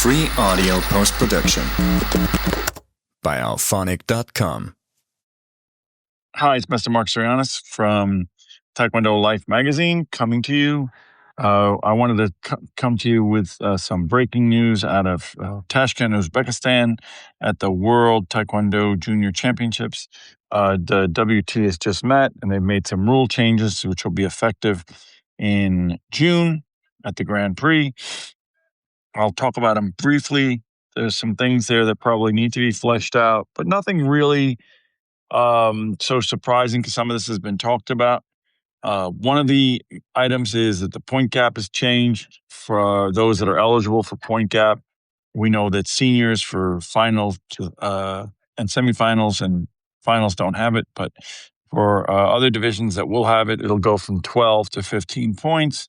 Free audio post-production by alphonic.com. Hi, it's Mr. Mark Sorianis from Taekwondo Life magazine coming to you. I wanted to come to you with some breaking news out of Tashkent, Uzbekistan at the World Taekwondo Junior Championships. The WT has just met and they've made some rule changes which will be effective in June at the Grand Prix. I'll talk about them briefly. There's some things there that probably need to be fleshed out, but nothing really so surprising because some of this has been talked about. One of the items is that the point gap has changed for those that are eligible for point gap. We know that seniors for finals and semifinals and finals don't have it, but for other divisions that will have it, it'll go from 12 to 15 points.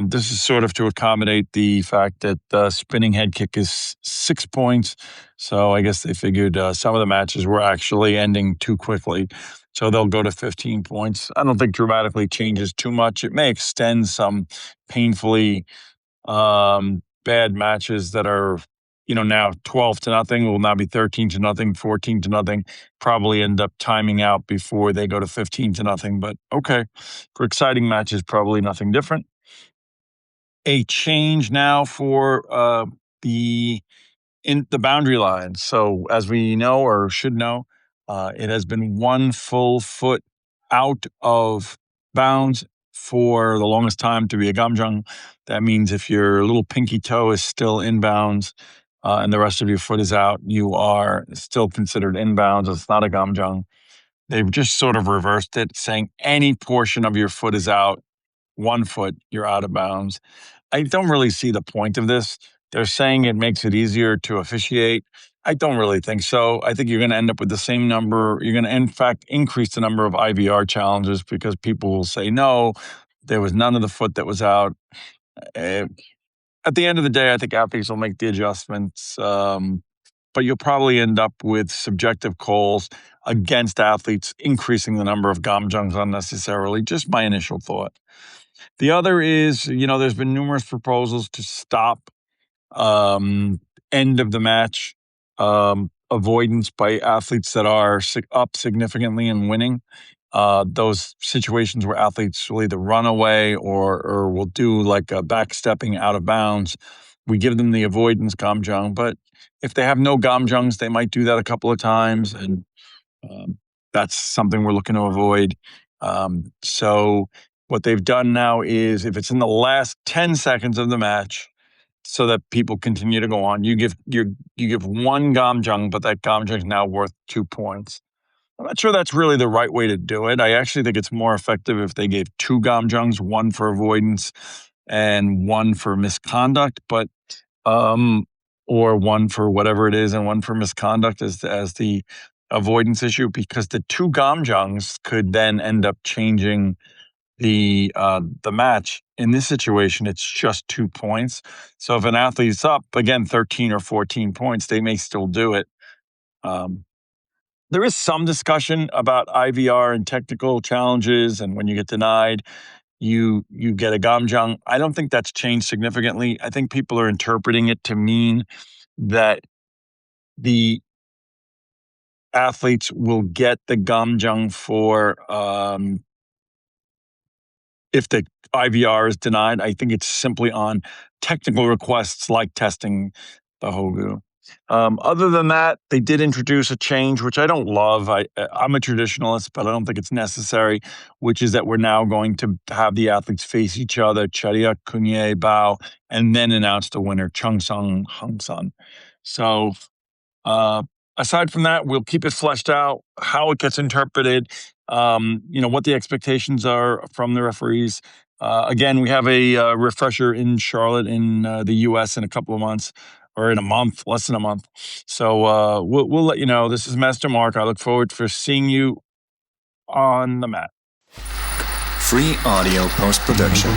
This is sort of to accommodate the fact that the spinning head kick is 6 points. So I guess they figured some of the matches were actually ending too quickly. So they'll go to 15 points. I don't think dramatically changes too much. It may extend some painfully bad matches that are, now 12-0 will now be 13-0, 14-0, probably end up timing out before they go to 15-0. But okay, for exciting matches, probably nothing different. A change now for the boundary line. So as we know or should know, it has been 1 full foot out of bounds for the longest time to be a gamjang. That means if your little pinky toe is still inbounds and the rest of your foot is out, you are still considered inbounds. It's not a gamjang. They've just sort of reversed it, saying any portion of your foot is out, 1 foot, you're out of bounds. I don't really see the point of this. They're saying it makes it easier to officiate. I don't really think so. I think you're going to end up with the same number. You're going to, in fact, increase the number of IVR challenges because people will say, no, there was none of the foot that was out. At the end of the day, I think athletes will make the adjustments. But you'll probably end up with subjective calls against athletes, increasing the number of gamjangs unnecessarily. Just my initial thought. The other is, there's been numerous proposals to stop end of the match avoidance by athletes that are up significantly and winning. Those situations where athletes will either run away or will do like a backstepping out of bounds. We give them the avoidance gamjang, but if they have no gamjangs, they might do that a couple of times, and that's something we're looking to avoid. So what they've done now is if it's in the last 10 seconds of the match, so that people continue to go on, you give 1 gamjang, but that gamjang is now worth 2 points. I'm not sure that's really the right way to do it. I actually think it's more effective if they gave 2 gamjangs, 1 for avoidance and 1 for misconduct, but or 1 for whatever it is and 1 for misconduct as the avoidance issue, because the 2 gamjangs could then end up changing the match. In this situation, it's just 2 points. So if an athlete's up, again, 13 or 14 points, they may still do it. There is some discussion about IVR and technical challenges, and when you get denied, you get a gamjang. I don't think that's changed significantly. I think people are interpreting it to mean that the athletes will get the gamjang for if the IVR is denied. I think it's simply on technical requests like testing the Hogu. Other than that, they did introduce a change, which I don't love. I'm a traditionalist, but I don't think it's necessary, which is that we're now going to have the athletes face each other, Chariak, Kunye, Bao, and then announce the winner, Cheongsang, Hangsan. So aside from that, we'll keep it fleshed out, how it gets interpreted, what the expectations are from the referees. Again, we have a refresher in Charlotte in the U.S. in a couple of months, or in a month, less than a month. So we'll let you know. This is Master Mark. I look forward to seeing you on the mat. Free audio post-production